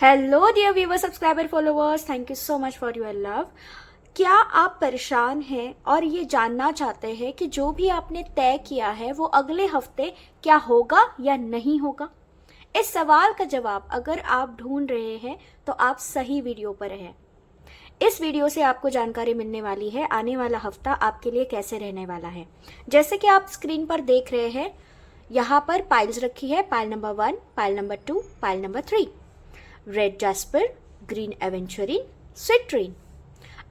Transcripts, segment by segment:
Hello dear viewer, subscriber, followers, thank you so much for your love. क्या आप परेशान हैं और ये जानना चाहते हैं कि जो भी आपने तय किया है वो अगले हफ्ते क्या होगा या नहीं होगा? इस सवाल का जवाब अगर आप ढूंढ रहे हैं तो आप सही वीडियो पर हैं। इस वीडियो से आपको जानकारी मिलने वाली है आने वाला हफ्ता आपके लिए कैसे रहने वाला है। जैसे कि आप स्क्रीन पर देख रहे हैं, यहाँ पर पाइल्स रखी है, pile number 1, pile number 2, pile number 3। Red jasper, green aventurine, citrine.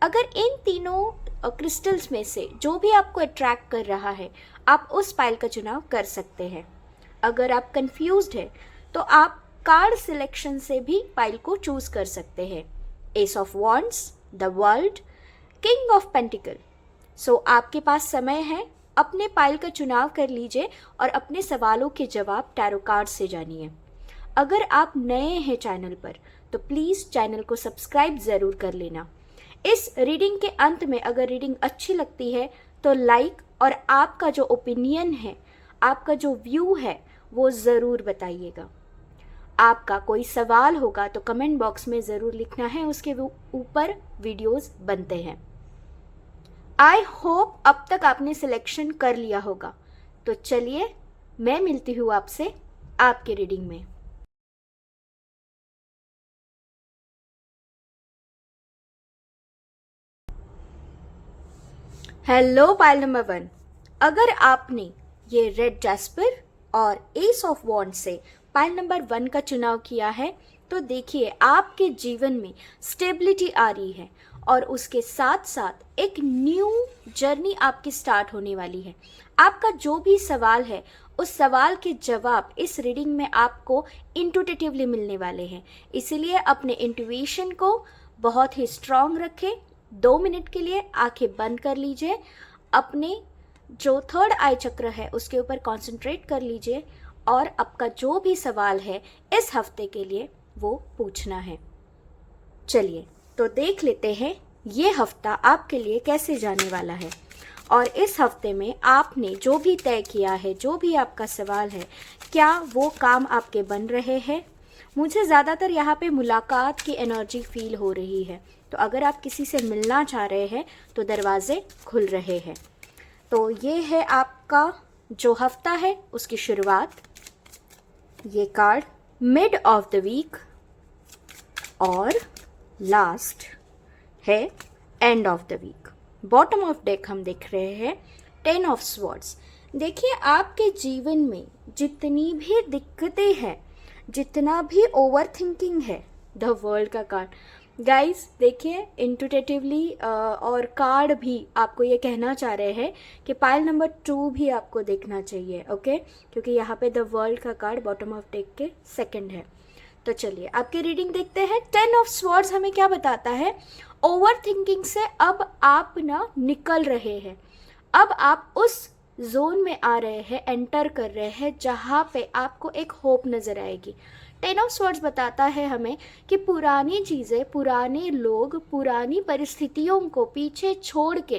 अगर इन तीनों क्रिस्टल्स में से जो भी आपको अट्रैक्ट कर रहा है, आप उस पाइल का चुनाव कर सकते हैं। अगर आप कंफ्यूज्ड है तो आप कार्ड सिलेक्शन से भी पाइल को चूज कर सकते हैं। Ace of wands, the world, king of pentacle. So आपके पास समय है, अपने पाइल का चुनाव कर लीजिए और अपने सवालों के जवाब टैरो कार्ड से जानिए। अगर आप नए हैं चैनल पर तो प्लीज़ चैनल को सब्सक्राइब ज़रूर कर लेना। इस रीडिंग के अंत में अगर रीडिंग अच्छी लगती है तो लाइक और आपका जो ओपिनियन है, आपका जो व्यू है वो ज़रूर बताइएगा। आपका कोई सवाल होगा तो कमेंट बॉक्स में ज़रूर लिखना है, उसके ऊपर वीडियोस बनते हैं। आई होप अब तक आपने सिलेक्शन कर लिया होगा। तो चलिए मैं मिलती हूँ आपसे आपके रीडिंग में। Hello pile number 1। अगर आपने ये रेड जैस्पर और एस ऑफ वॉन्ड से पाइल नंबर 1 का चुनाव किया है तो देखिए आपके जीवन में स्टेबिलिटी आ रही है और उसके साथ साथ एक न्यू जर्नी आपकी स्टार्ट होने वाली है। आपका जो भी सवाल है उस सवाल के जवाब इस रीडिंग में आपको इंट्यूटिवली मिलने वाले हैं। इसीलिए अपने इंट्यूशन को बहुत ही स्ट्रांग रखें। 2 मिनट के लिए आंखें बंद कर लीजिए, अपने जो थर्ड आई चक्र है उसके ऊपर कंसंट्रेट कर लीजिए और आपका जो भी सवाल है इस हफ्ते के लिए वो पूछना है। चलिए तो देख लेते हैं ये हफ्ता आपके लिए कैसे जाने वाला है और इस हफ्ते में आपने जो भी तय किया है, जो भी आपका सवाल है, क्या वो काम आपके बन रहे हैं? मुझे ज़्यादातर यहाँ पे मुलाकात की एनर्जी फील हो रही है, तो अगर आप किसी से मिलना चाह रहे हैं तो दरवाजे खुल रहे हैं। तो ये है आपका जो हफ्ता है उसकी शुरुआत। ये card mid of the week और लास्ट है end of the week. Bottom of deck हम देख रहे हैं 10 ऑफ स्वॉर्ड्स। देखिए आपके जीवन में जितनी भी दिक्कतें हैं, जितना भी ओवर थिंकिंग है, द वर्ल्ड का कार्ड गाइस देखिए इंट्यूटिवली और कार्ड भी आपको ये कहना चाह रहे हैं कि पाइल नंबर 2 भी आपको देखना चाहिए, ओके, क्योंकि यहाँ पे द वर्ल्ड का कार्ड बॉटम ऑफ डेक के सेकंड है। तो चलिए आपकी रीडिंग देखते हैं। 10 ऑफ स्वॉर्ड्स हमें क्या बताता है? ओवर थिंकिंग से अब आप ना निकल रहे हैं, अब आप उस जोन में आ रहे हैं, एंटर कर रहे हैं जहाँ पे आपको एक होप नज़र आएगी। 10 ऑफ स्वॉर्ड्स बताता है हमें कि पुरानी चीज़ें, पुराने लोग, पुरानी परिस्थितियों को पीछे छोड़ के,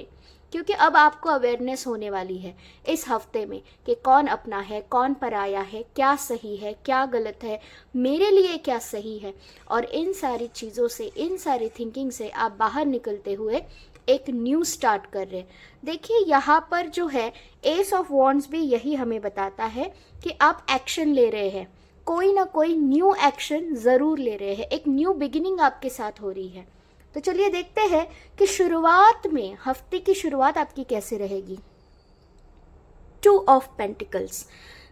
क्योंकि अब आपको अवेयरनेस होने वाली है इस हफ्ते में कि कौन अपना है, कौन पराया है, क्या सही है, क्या गलत है, मेरे लिए क्या सही है। और इन सारी चीज़ों से, इन सारी थिंकिंग से आप बाहर निकलते हुए एक न्यू स्टार्ट कर रहे हैं। देखिए यहाँ पर जो है एस ऑफ वॉन्ड्स भी यही हमें बताता है कि आप एक्शन ले रहे हैं, कोई ना कोई न्यू एक्शन ज़रूर ले रहे हैं, एक न्यू बिगिनिंग आपके साथ हो रही है। तो चलिए देखते हैं कि शुरुआत में, हफ्ते की शुरुआत आपकी कैसे रहेगी। 2 ऑफ पेंटिकल्स।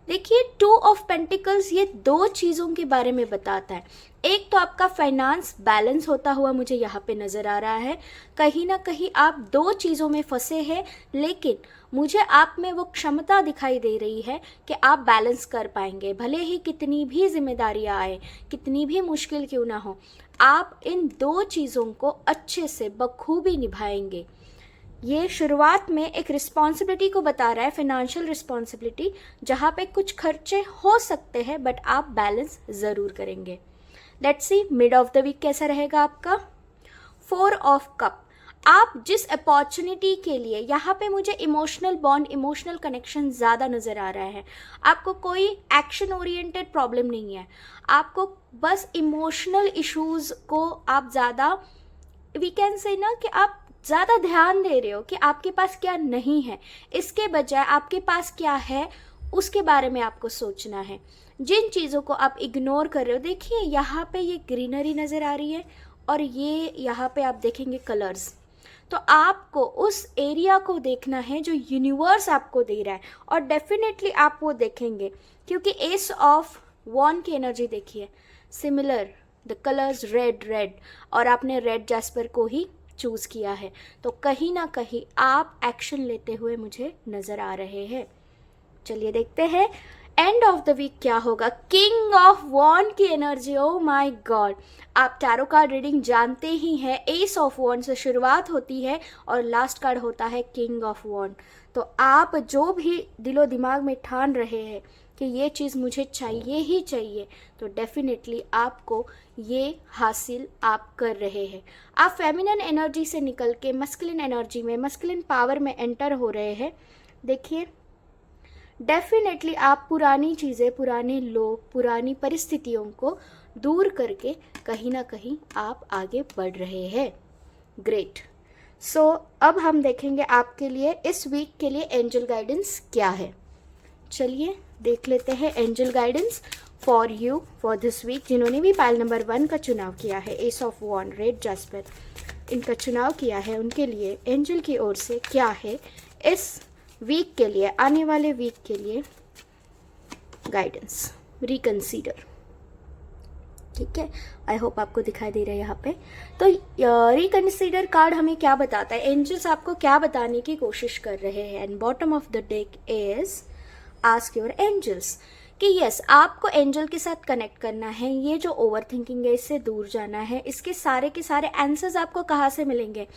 देखिए 2 ऑफ पेंटिकल्स ये 2 चीज़ों के बारे में बताता है। एक तो आपका फाइनेंस बैलेंस होता हुआ मुझे यहाँ पे नज़र आ रहा है। कहीं ना कहीं आप 2 चीज़ों में फंसे हैं, लेकिन मुझे आप में वो क्षमता दिखाई दे रही है कि आप बैलेंस कर पाएंगे। भले ही कितनी भी जिम्मेदारियाँ आए, कितनी भी मुश्किल क्यों ना हो, आप इन 2 चीज़ों को अच्छे से बखूबी निभाएंगे। ये शुरुआत में एक रिस्पॉन्सिबिलिटी को बता रहा है, फाइनेंशियल रिस्पॉन्सिबिलिटी, जहाँ पे कुछ खर्चे हो सकते हैं बट आप बैलेंस ज़रूर करेंगे। Let's see mid of the week कैसा रहेगा आपका। 4 ऑफ कप। आप जिस अपॉर्चुनिटी के लिए, यहाँ पे मुझे इमोशनल बॉन्ड, इमोशनल कनेक्शन ज़्यादा नज़र आ रहा है। आपको कोई एक्शन ओरिएंटेड प्रॉब्लम नहीं है, आपको बस इमोशनल इश्यूज़ को आप ज़्यादा, वी कैन से ना कि आप ज़्यादा ध्यान दे रहे हो कि आपके पास क्या नहीं है, इसके बजाय आपके पास क्या है उसके बारे में आपको सोचना है। जिन चीज़ों को आप इग्नोर कर रहे हो, देखिए यहाँ पे ये ग्रीनरी नज़र आ रही है और ये यहाँ पे आप देखेंगे कलर्स, तो आपको उस एरिया को देखना है जो यूनिवर्स आपको दे रहा है, और डेफिनेटली आप वो देखेंगे, क्योंकि एस ऑफ वॉन्ड की एनर्जी देखिए, similar the colours red red, और आपने रेड जैस्पर को ही चूज़ किया है, तो कहीं ना कहीं आप एक्शन लेते हुए मुझे नज़र आ रहे हैं। चलिए देखते हैं एंड ऑफ द वीक क्या होगा। किंग ऑफ वॉन्ड की एनर्जी, ओ माय गॉड, आप टैरो कार्ड रीडिंग जानते ही हैं, एस ऑफ वॉन्ड से शुरुआत होती है और लास्ट कार्ड होता है किंग ऑफ वॉन्ड। तो आप जो भी दिलो दिमाग में ठान रहे हैं कि ये चीज़ मुझे चाहिए ही चाहिए, तो डेफिनेटली आपको ये हासिल आप कर रहे हैं। आप फेमिनिन एनर्जी से निकल के मस्कुलिन एनर्जी में, मस्कुलिन पावर में एंटर हो रहे हैं। देखिए डेफिनेटली आप पुरानी चीज़ें, पुराने लोग, पुरानी परिस्थितियों को दूर करके कहीं ना कहीं आप आगे बढ़ रहे हैं। ग्रेट। सो अब हम देखेंगे आपके लिए इस वीक के लिए एंजल गाइडेंस क्या है। चलिए देख लेते हैं angel guidance for you for this week. जिन्होंने भी पाइल नंबर 1 का चुनाव किया है, ace of wand, red jasper, इनका चुनाव किया है, उनके लिए एंजल की ओर से क्या है इस वीक के लिए, आने वाले वीक के लिए गाइडेंस। रिकंसीडर, ठीक है, आई होप आपको दिखाई दे रहा है यहाँ पे। तो रिकंसीडर कार्ड हमें क्या बताता है, एंजल्स आपको क्या बताने की कोशिश कर रहे हैं। And bottom of the deck is ask your angels कि यस, आपको एंजल के साथ कनेक्ट करना है, ये जो ओवर थिंकिंग है इससे दूर जाना है। इसके सारे के सारे आंसर्स आपको कहाँ से मिलेंगे,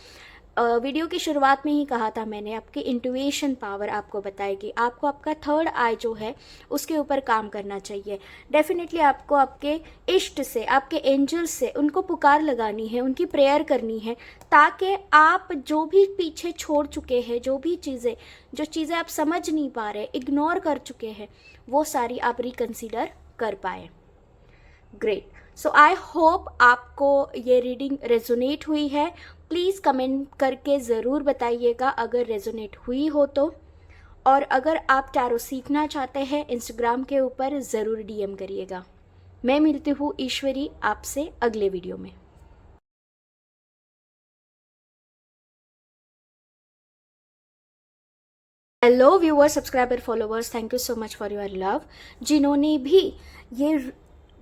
वीडियो की शुरुआत में ही कहा था मैंने, आपकी इंट्यूशन पावर आपको बताएगी। आपको आपका थर्ड आई जो है उसके ऊपर काम करना चाहिए। डेफिनेटली आपको आपके इष्ट से, आपके एंजल्स से उनको पुकार लगानी है, उनकी प्रेयर करनी है, ताकि आप जो भी पीछे छोड़ चुके हैं, जो चीज़ें आप समझ नहीं पा रहे, इग्नोर कर चुके हैं, वो सारी आप रिकंसीडर कर पाए। ग्रेट। सो आई होप आपको ये रीडिंग रेजोनेट हुई है। प्लीज़ कमेंट करके ज़रूर बताइएगा अगर रेजोनेट हुई हो तो, और अगर आप टैरो सीखना चाहते हैं इंस्टाग्राम के ऊपर ज़रूर डीएम करिएगा। मैं मिलती हूँ ईश्वरी आपसे अगले वीडियो में। Hello viewers, subscriber, followers, thank you so much for your love. जिन्होंने भी ये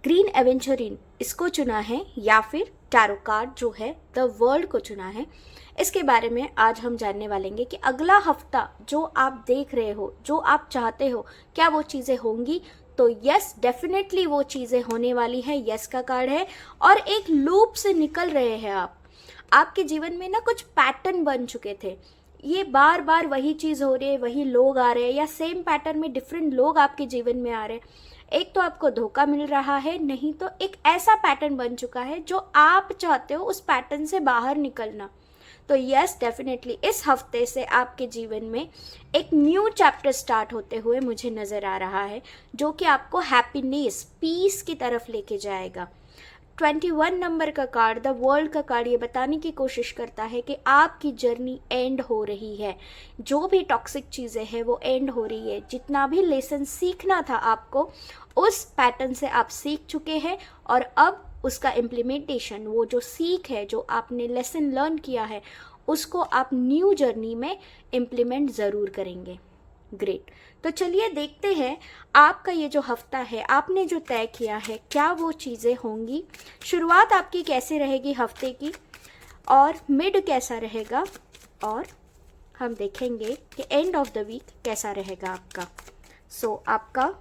ग्रीन एवेंचरिन इसको चुना है या फिर टैरो कार्ड जो है द वर्ल्ड को चुना है, इसके बारे में आज हम जानने वाले हैं कि अगला हफ्ता जो आप देख रहे हो, जो आप चाहते हो, क्या वो चीज़ें होंगी। तो यस, डेफिनेटली वो चीज़ें होने वाली है, यस का कार्ड है। और एक लूप से निकल रहे हैं आप, आपके जीवन में ना कुछ पैटर्न बन चुके थे, ये बार बार वही चीज़ हो रही है, वही लोग आ रहे हैं, या सेम पैटर्न में डिफरेंट लोग आपके जीवन में आ रहे हैं। एक तो आपको धोखा मिल रहा है, नहीं तो एक ऐसा पैटर्न बन चुका है जो आप चाहते हो उस पैटर्न से बाहर निकलना। तो यस, डेफिनेटली इस हफ्ते से आपके जीवन में एक न्यू चैप्टर स्टार्ट होते हुए मुझे नज़र आ रहा है, जो कि आपको हैप्पीनेस, पीस की तरफ लेके जाएगा। 21 नंबर का कार्ड, द वर्ल्ड का कार्ड, ये बताने की कोशिश करता है कि आपकी जर्नी एंड हो रही है। जो भी टॉक्सिक चीज़ें हैं वो एंड हो रही है। जितना भी लेसन सीखना था आपको, उस पैटर्न से आप सीख चुके हैं, और अब उसका इम्प्लीमेंटेशन, वो जो सीख है, जो आपने लेसन लर्न किया है, उसको आप न्यू जर्नी में इम्प्लीमेंट ज़रूर करेंगे। ग्रेट। तो चलिए देखते हैं आपका ये जो हफ्ता है, आपने जो तय किया है, क्या वो चीज़ें होंगी। शुरुआत आपकी कैसे रहेगी हफ्ते की, और मिड कैसा रहेगा, और हम देखेंगे कि एंड ऑफ द वीक कैसा रहेगा आपका। सो आपका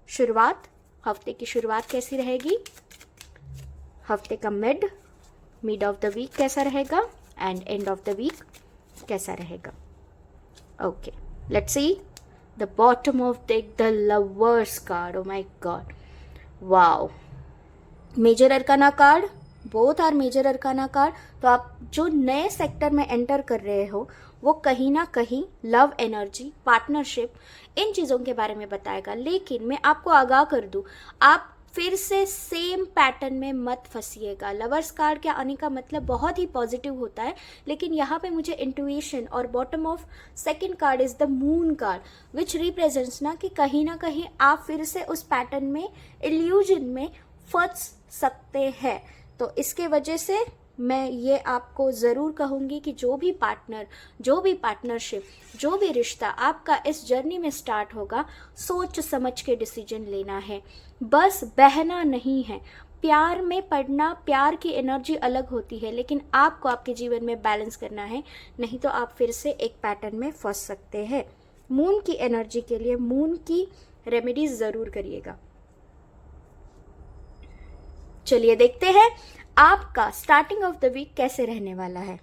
शुरुआत, हफ्ते की शुरुआत कैसी रहेगी, हफ्ते का मिड ऑफ द वीक कैसा रहेगा, and end of the week कैसा रहेगा। Okay, let's see the bottom of deck, the lovers card. Oh my god, wow. Major arcana card, both are major arcana card. तो आप जो नए sector में enter कर रहे हो वो कहीं ना कहीं लव एनर्जी, पार्टनरशिप, इन चीज़ों के बारे में बताएगा। लेकिन मैं आपको आगाह कर दूं, आप फिर से सेम पैटर्न में मत फंसिएगा। लवर्स कार्ड के आने का मतलब बहुत ही पॉजिटिव होता है, लेकिन यहाँ पे मुझे इंट्यूशन और bottom of second card is the moon card which represents ना कहीं आप फिर से उस पैटर्न में, इल्यूजन में फंस सकते हैं। तो इसके वजह से मैं ये आपको ज़रूर कहूँगी कि जो भी पार्टनर, जो भी पार्टनरशिप, जो भी रिश्ता आपका इस जर्नी में स्टार्ट होगा, सोच समझ के डिसीजन लेना है, बस बहना नहीं है। प्यार में पड़ना, प्यार की एनर्जी अलग होती है, लेकिन आपको आपके जीवन में बैलेंस करना है, नहीं तो आप फिर से एक पैटर्न में फंस सकते हैं। मून की एनर्जी के लिए मून की रेमेडीज ज़रूर करिएगा। चलिए देखते हैं आपका स्टार्टिंग ऑफ द वीक कैसे रहने वाला है।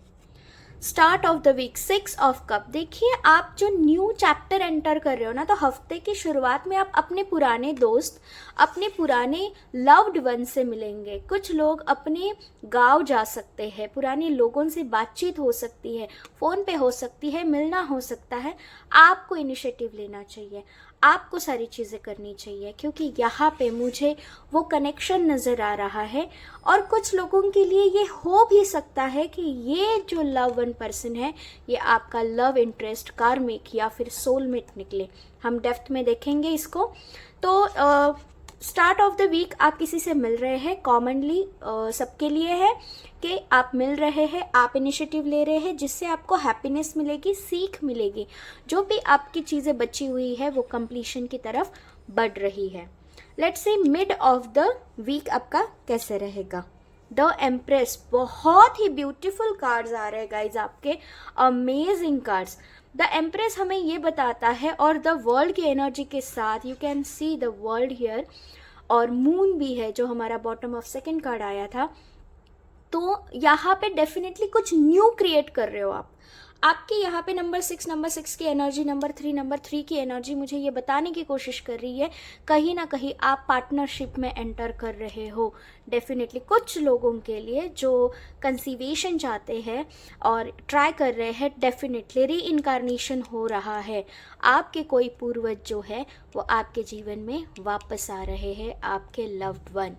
Start of the week 6 of cup. देखिए, आप जो न्यू चैप्टर एंटर कर रहे हो ना, तो हफ्ते की शुरुआत में आप अपने पुराने दोस्त, अपने पुराने लव्ड वन से मिलेंगे। कुछ लोग अपने गांव जा सकते हैं, पुराने लोगों से बातचीत हो सकती है, फ़ोन पे हो सकती है, मिलना हो सकता है। आपको इनिशिएटिव लेना चाहिए, आपको सारी चीज़ें करनी चाहिए, क्योंकि यहाँ पे मुझे वो कनेक्शन नज़र आ रहा है। और कुछ लोगों के लिए ये हो भी सकता है कि ये जो लव वन पर्सन है, ये आपका लव इंटरेस्ट, कार्मिक या फिर सोलमेट निकले। हम डेप्थ में देखेंगे इसको। तो स्टार्ट ऑफ द वीक आप किसी से मिल रहे हैं, कॉमनली सबके लिए है कि आप मिल रहे हैं, आप इनिशिएटिव ले रहे हैं, जिससे आपको हैप्पीनेस मिलेगी, सीख मिलेगी। जो भी आपकी चीज़ें बची हुई है वो कंप्लीशन की तरफ बढ़ रही है। Let's see mid of the week आपका कैसे रहेगा। द एम्प्रेस, बहुत ही ब्यूटीफुल कार्ड्स आ रहे हैं गाइज आपके, अमेजिंग कार्ड्स। द एम्प्रेस हमें ये बताता है, और द वर्ल्ड की एनर्जी के साथ you can see the world here, और मून भी है जो हमारा बॉटम ऑफ सेकंड कार्ड आया था। तो यहाँ पे डेफिनेटली कुछ न्यू क्रिएट कर रहे हो आप। आपके यहाँ पे नंबर 6 की एनर्जी, नंबर 3 की एनर्जी मुझे ये बताने की कोशिश कर रही है, कहीं ना कहीं आप पार्टनरशिप में एंटर कर रहे हो। डेफिनेटली कुछ लोगों के लिए जो कंसीवेशन चाहते हैं और ट्राई कर रहे हैं, डेफिनेटली री इनकारनेशन हो रहा है। आपके कोई पूर्वज जो है वो आपके जीवन में वापस आ रहे हैं, आपके loved one.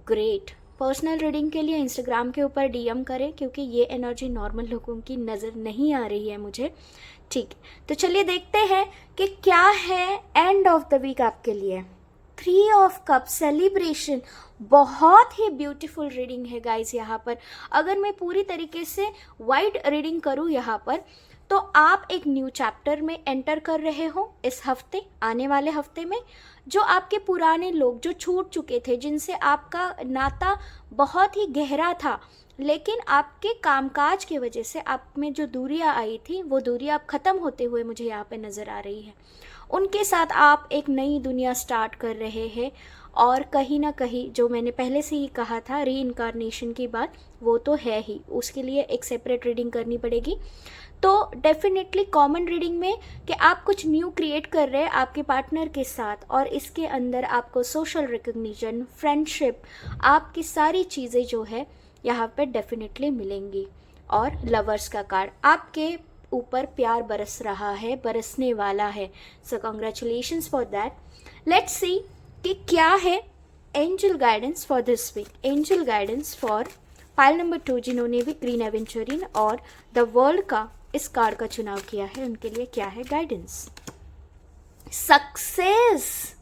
Great. Personal reading के लिए इंस्टाग्राम के ऊपर डीएम करें, क्योंकि ये एनर्जी नॉर्मल लोगों की नज़र नहीं आ रही है मुझे। ठीक, तो चलिए देखते हैं कि क्या है एंड ऑफ द वीक आपके लिए। 3 ऑफ कप, सेलिब्रेशन, बहुत ही ब्यूटीफुल रीडिंग है गाइज यहाँ पर। अगर मैं पूरी तरीके से वाइड रीडिंग करूँ यहाँ पर, तो आप एक न्यू चैप्टर में एंटर कर रहे हो इस हफ्ते, आने वाले हफ्ते में। जो आपके पुराने लोग जो छूट चुके थे, जिनसे आपका नाता बहुत ही गहरा था, लेकिन आपके कामकाज की वजह से आप में जो दूरियां आई थी, वो दूरियां अब ख़त्म होते हुए मुझे यहाँ पे नज़र आ रही है। उनके साथ आप एक नई दुनिया स्टार्ट कर रहे हैं, और कहीं ना कहीं जो मैंने पहले से ही कहा था, री इनकारनेशन की बात, वो तो है ही, उसके लिए एक सेपरेट रीडिंग करनी पड़ेगी। तो डेफिनेटली कॉमन रीडिंग में कि आप कुछ न्यू क्रिएट कर रहे हैं आपके पार्टनर के साथ, और इसके अंदर आपको सोशल रिकग्निशन, फ्रेंडशिप, आपकी सारी चीज़ें जो है यहाँ पे डेफिनेटली मिलेंगी। और लवर्स का कार्ड, आपके ऊपर प्यार बरस रहा है, बरसने वाला है। So congratulations for that. Let's see कि क्या है angel guidance for this week. Angel guidance for pile number 2, जिन्होंने भी ग्रीन एवेंचुरिन और द वर्ल्ड का इस कार्ड का चुनाव किया है, उनके लिए क्या है guidance. Success,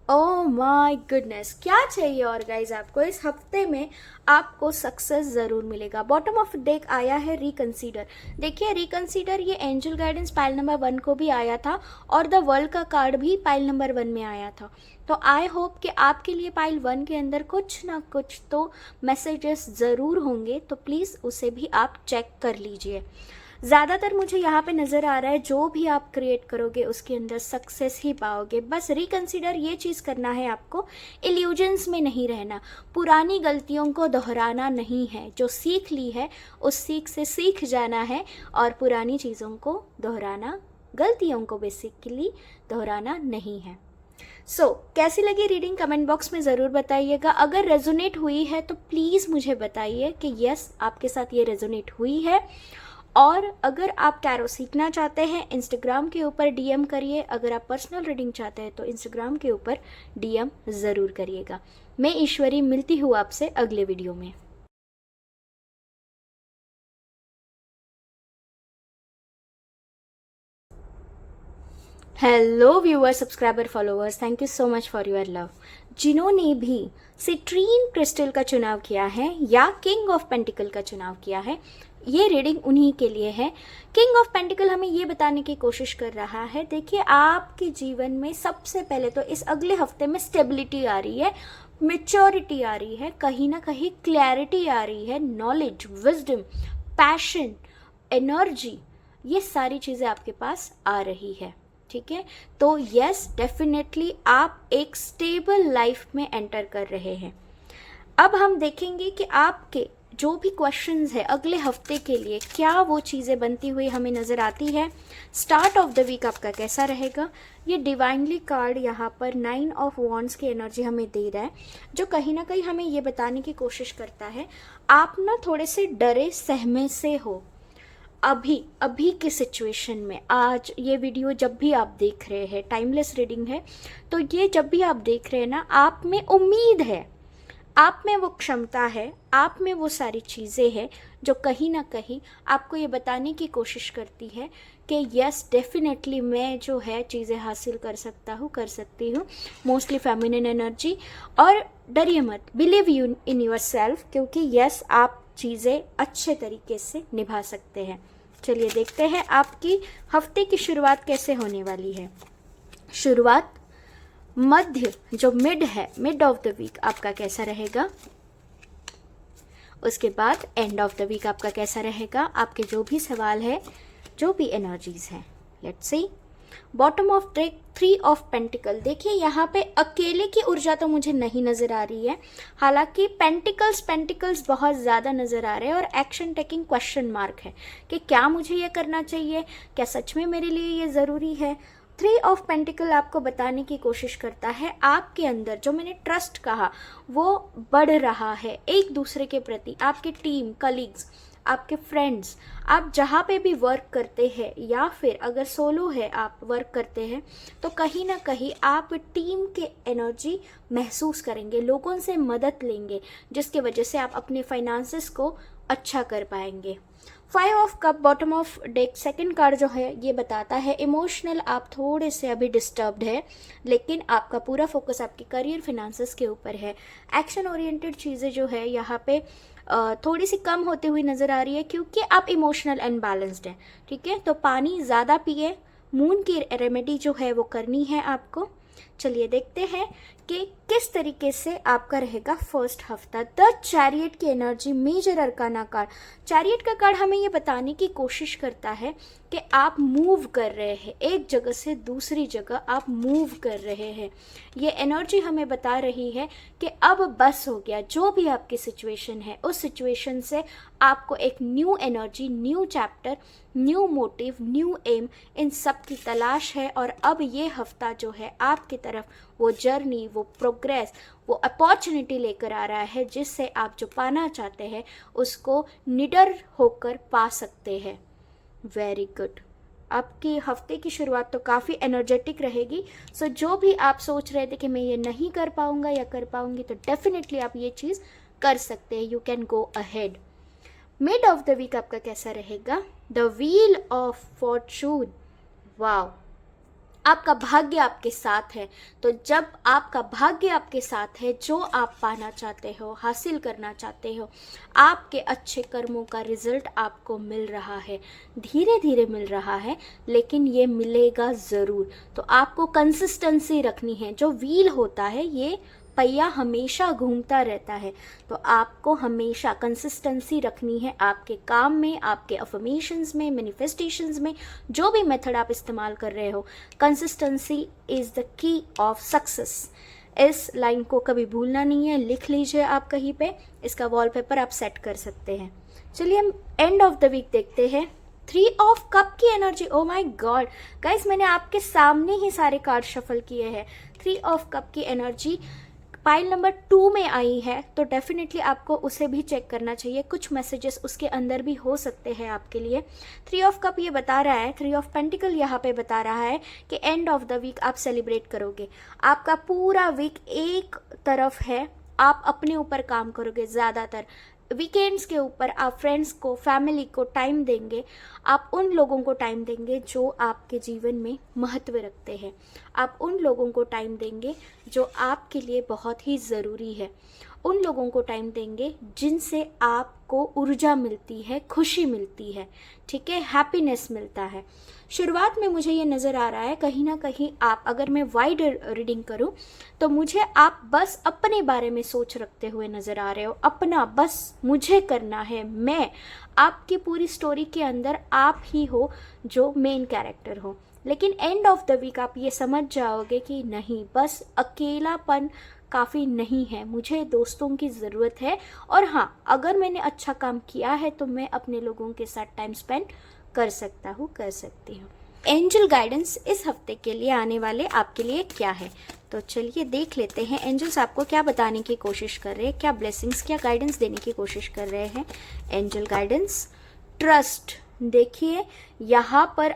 oh my goodness, क्या चाहिए और गाइज आपको इस हफ्ते में, आपको सक्सेस ज़रूर मिलेगा। बॉटम ऑफ डेक आया है रिकंसीडर। देखिए, रिकंसीडर ये एंजल गाइडेंस पाइल नंबर 1 को भी आया था, और द वर्ल्ड का कार्ड भी पाइल नंबर 1 में आया था। तो आई होप कि आपके लिए पाइल 1 के अंदर कुछ ना कुछ तो मैसेजेस ज़रूर होंगे, तो प्लीज़ उसे भी आप चेक कर लीजिए। ज़्यादातर मुझे यहाँ पे नज़र आ रहा है जो भी आप क्रिएट करोगे उसके अंदर सक्सेस ही पाओगे। बस रिकंसिडर ये चीज़ करना है आपको, इल्यूजन्स में नहीं रहना, पुरानी गलतियों को दोहराना नहीं है। जो सीख ली है उस सीख से सीख जाना है, और पुरानी चीज़ों को दोहराना, गलतियों को बेसिकली दोहराना नहीं है। कैसी लगी रीडिंग कमेंट बॉक्स में ज़रूर बताइएगा। अगर रेजोनेट हुई है तो प्लीज़ मुझे बताइए कि यस आपके साथ ये रेजोनेट हुई है। और अगर आप टैरो सीखना चाहते हैं इंस्टाग्राम के ऊपर डीएम करिए। अगर आप पर्सनल रीडिंग चाहते हैं तो इंस्टाग्राम के ऊपर डीएम ज़रूर करिएगा। मैं ईश्वरी मिलती हूँ आपसे अगले वीडियो में। Hello viewers, subscriber, followers, thank you so much for your love. जिन्होंने भी सिट्रीन क्रिस्टल का चुनाव किया है या किंग ऑफ पेंटिकल का चुनाव किया है, ये रीडिंग उन्हीं के लिए है। किंग ऑफ पेंटिकल हमें ये बताने की कोशिश कर रहा है, देखिए आपके जीवन में सबसे पहले तो इस अगले हफ्ते में स्टेबिलिटी आ रही है, मेच्योरिटी आ रही है, कहीं ना कहीं क्लैरिटी आ रही है, नॉलेज, विजडम, पैशन, एनर्जी, ये सारी चीज़ें आपके पास आ रही है। ठीक है, तो यस डेफिनेटली आप एक स्टेबल लाइफ में एंटर कर रहे हैं। अब हम देखेंगे कि आपके जो भी क्वेश्चंस है अगले हफ्ते के लिए क्या वो चीज़ें बनती हुई हमें नज़र आती है। स्टार्ट ऑफ द वीक आपका कैसा रहेगा। ये डिवाइनली कार्ड यहाँ पर 9 ऑफ वॉन्ड्स की एनर्जी हमें दे रहा है, जो कहीं ना कहीं हमें ये बताने की कोशिश करता है आप ना थोड़े से डरे सहमे से हो अभी की सिचुएशन में। आज ये वीडियो जब भी आप देख रहे हैं, टाइमलेस रीडिंग है, तो ये जब भी आप देख रहे हैं ना, आप में उम्मीद है, आप में वो क्षमता है, आप में वो सारी चीज़ें हैं जो कहीं ना कहीं आपको ये बताने की कोशिश करती है कि यस डेफिनेटली मैं जो है चीज़ें हासिल कर सकता हूँ, कर सकती हूँ। Mostly feminine energy. और डरिए मत, believe you in your self, क्योंकि यस आप चीज़ें अच्छे तरीके से निभा सकते हैं। चलिए देखते हैं आपकी हफ्ते की शुरुआत कैसे होने वाली है। शुरुआत मध्य जो मिड है, मिड ऑफ द वीक आपका कैसा रहेगा। उसके बाद एंड ऑफ द वीक आपका कैसा रहेगा। आपके जो भी सवाल है, जो भी एनर्जीज हैं, let's see. Bottom of deck 3 of pentacle. देखिए यहाँ पे अकेले की ऊर्जा तो मुझे नहीं नज़र आ रही है, हालांकि पेंटिकल्स बहुत ज़्यादा नज़र आ रहे हैं और एक्शन टेकिंग क्वेश्चन मार्क है कि क्या मुझे ये करना चाहिए, क्या सच में मेरे लिए ये ज़रूरी है। 3 ऑफ पेंटिकल आपको बताने की कोशिश करता है आपके अंदर जो मैंने ट्रस्ट कहा वो बढ़ रहा है एक दूसरे के प्रति। आपके टीम, कलीग्स, आपके फ्रेंड्स, आप जहाँ पे भी वर्क करते हैं या फिर अगर सोलो है आप वर्क करते हैं, तो कहीं ना कहीं आप टीम के एनर्जी महसूस करेंगे, लोगों से मदद लेंगे, जिसके वजह से आप अपने फाइनेंसेस को अच्छा कर पाएंगे। 5 of cup bottom of deck second card जो है ये बताता है इमोशनल आप थोड़े से अभी डिस्टर्ब्ड है, लेकिन आपका पूरा फोकस आपके करियर, फिनेंसेस के ऊपर है। एक्शन ओरिएंटेड चीज़ें जो है यहाँ पे थोड़ी सी कम होती हुई नज़र आ रही है क्योंकि आप इमोशनल अनबैलेंस्ड हैं। ठीक है, तो पानी ज़्यादा पिए, मून की रेमेडी जो है वो करनी है आपको। चलिए देखते हैं कि किस तरीके से आपका रहेगा फर्स्ट हफ्ता। द चैरियट की energy, major arcana card. Chariot का कार्ड हमें ये बताने की कोशिश करता है कि आप मूव कर रहे हैं, एक जगह से दूसरी जगह आप मूव कर रहे हैं। ये एनर्जी हमें बता रही है कि अब बस हो गया, जो भी आपकी सिचुएशन है उस सिचुएशन से आपको एक new energy, new chapter, new motive, new aim, इन सब की तलाश है। और अब ये हफ्ता जो है आपकी तरफ वो जर्नी, वो प्रोग्रेस, वो अपॉर्चुनिटी लेकर आ रहा है जिससे आप जो पाना चाहते हैं उसको निडर होकर पा सकते हैं। Very good. आपकी हफ्ते की शुरुआत तो काफ़ी एनर्जेटिक रहेगी। सो जो भी आप सोच रहे थे कि मैं ये नहीं कर पाऊंगा या कर पाऊंगी, तो डेफिनेटली आप ये चीज़ कर सकते हैं। You can go ahead. Mid of the week आपका कैसा रहेगा। The wheel of fortune. Wow, आपका भाग्य आपके साथ है। तो जब आपका भाग्य आपके साथ है, जो आप पाना चाहते हो, हासिल करना चाहते हो, आपके अच्छे कर्मों का रिजल्ट आपको मिल रहा है, धीरे धीरे मिल रहा है, लेकिन ये मिलेगा ज़रूर। तो आपको कंसिस्टेंसी रखनी है। जो व्हील होता है, ये पहिया हमेशा घूमता रहता है, तो आपको हमेशा कंसिस्टेंसी रखनी है आपके काम में, आपके अफर्मेशंस में, मैनिफेस्टेशंस में, जो भी मेथड आप इस्तेमाल कर रहे हो। Consistency is the key of success. इस लाइन को कभी भूलना नहीं है, लिख लीजिए आप कहीं पे, इसका वॉलपेपर आप सेट कर सकते हैं। चलिए हम एंड ऑफ द वीक देखते हैं थ्री ऑफ कप की energy, oh my God guys, मैंने आपके सामने ही सारे कार्ड शफल किए हैं। थ्री ऑफ कप की एनर्जी पाइल नंबर 2 में आई है, तो डेफिनेटली आपको उसे भी चेक करना चाहिए। कुछ मैसेजेस उसके अंदर भी हो सकते हैं आपके लिए। थ्री ऑफ कप ये बता रहा है, थ्री ऑफ पेंटिकल यहाँ पे बता रहा है कि एंड ऑफ द वीक आप सेलिब्रेट करोगे। आपका पूरा वीक एक तरफ है, आप अपने ऊपर काम करोगे ज़्यादातर। वीकेंड्स के ऊपर आप फ्रेंड्स को, फैमिली को टाइम देंगे, आप उन लोगों को टाइम देंगे जो आपके जीवन में महत्व रखते हैं। आप उन लोगों को टाइम देंगे जो आपके लिए बहुत ही ज़रूरी है। उन लोगों को टाइम देंगे जिनसे आपको ऊर्जा मिलती है, खुशी मिलती है, ठीक है, हैप्पीनेस मिलता है। शुरुआत में मुझे ये नज़र आ रहा है कहीं ना कहीं आप, अगर मैं वाइड रीडिंग करूं तो मुझे आप बस अपने बारे में सोच रखते हुए नज़र आ रहे हो। अपना बस मुझे करना है, मैं, आपकी पूरी स्टोरी के अंदर आप ही हो जो मेन कैरेक्टर हो। लेकिन एंड ऑफ द वीक आप ये समझ जाओगे कि नहीं, बस अकेलापन काफ़ी नहीं है, मुझे दोस्तों की ज़रूरत है। और हाँ, अगर मैंने अच्छा काम किया है तो मैं अपने लोगों के साथ टाइम स्पेंड कर सकता हूँ, कर सकती हूँ। एंजल गाइडेंस इस हफ्ते के लिए आने वाले आपके लिए क्या है, तो चलिए देख लेते हैं एंजल्स आपको क्या बताने की कोशिश कर रहे हैं, क्या ब्लेसिंग्स, क्या गाइडेंस देने की कोशिश कर रहे हैं। Angel guidance, trust. देखिए यहाँ पर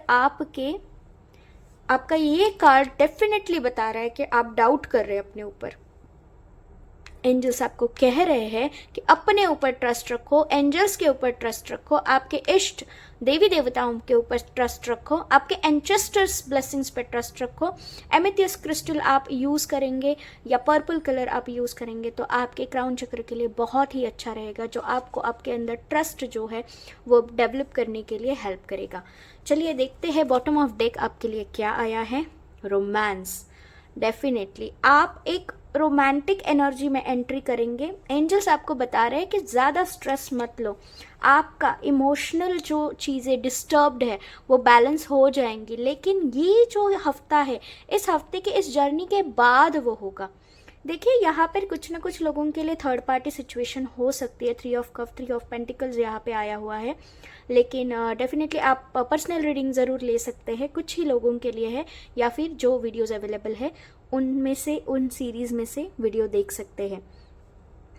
आपका ये कार्ड डेफिनेटली बता रहा है कि आप डाउट कर रहे हैं अपने ऊपर। एंजल्स आपको कह रहे हैं कि अपने ऊपर ट्रस्ट रखो, एंजल्स के ऊपर ट्रस्ट रखो, आपके इष्ट देवी देवताओं के ऊपर ट्रस्ट रखो, आपके एंचेस्टर्स ब्लेसिंग्स पे ट्रस्ट रखो। एमेथियस क्रिस्टल आप यूज़ करेंगे या पर्पल कलर आप यूज़ करेंगे तो आपके क्राउन चक्र के लिए बहुत ही अच्छा रहेगा, जो आपको आपके अंदर ट्रस्ट जो है वो डेवलप करने के लिए हेल्प करेगा। चलिए देखते हैं बॉटम ऑफ डेक आपके लिए क्या आया है। रोमांस, डेफिनेटली आप एक रोमांटिक एनर्जी में एंट्री करेंगे। एंजल्स आपको बता रहे हैं कि ज़्यादा स्ट्रेस मत लो, आपका इमोशनल जो चीज़ें डिस्टर्ब्ड है वो बैलेंस हो जाएंगी। लेकिन ये जो हफ्ता है, इस हफ्ते के इस जर्नी के बाद वो होगा। देखिए यहाँ पर कुछ ना कुछ लोगों के लिए थर्ड पार्टी सिचुएशन हो सकती है। Three of cup, three of pentacles यहाँ पे आया हुआ है, लेकिन डेफिनेटली आप पर्सनल रीडिंग ज़रूर ले सकते हैं। कुछ ही लोगों के लिए है, या फिर जो वीडियोज़ अवेलेबल है उनमें से, उन सीरीज़ में से वीडियो देख सकते हैं।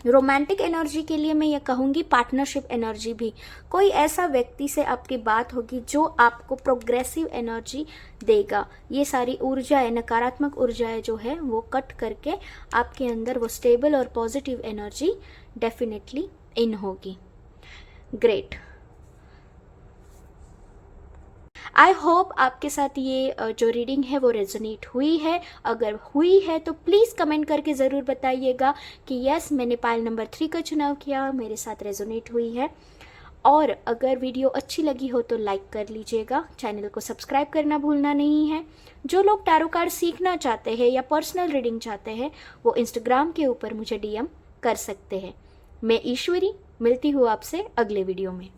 रोमांटिक एनर्जी के लिए मैं ये कहूँगी पार्टनरशिप एनर्जी भी, कोई ऐसा व्यक्ति से आपकी बात होगी जो आपको प्रोग्रेसिव एनर्जी देगा। ये सारी ऊर्जाएं, नकारात्मक ऊर्जाएं जो है वो कट करके आपके अंदर वो स्टेबल और पॉजिटिव एनर्जी डेफिनेटली इन होगी। ग्रेट, आई होप आपके साथ ये जो रीडिंग है वो रेजोनेट हुई है। अगर हुई है तो प्लीज़ कमेंट करके ज़रूर बताइएगा कि यस, मैंने पाइल नंबर 3 का चुनाव किया, मेरे साथ रेजोनेट हुई है। और अगर वीडियो अच्छी लगी हो तो लाइक कर लीजिएगा, चैनल को सब्सक्राइब करना भूलना नहीं है। जो लोग टैरो कार्ड सीखना चाहते हैं या पर्सनल रीडिंग चाहते हैं वो इंस्टाग्राम के ऊपर मुझे DM कर सकते हैं। मैं ईश्वरी मिलती हूँ आपसे अगले वीडियो में।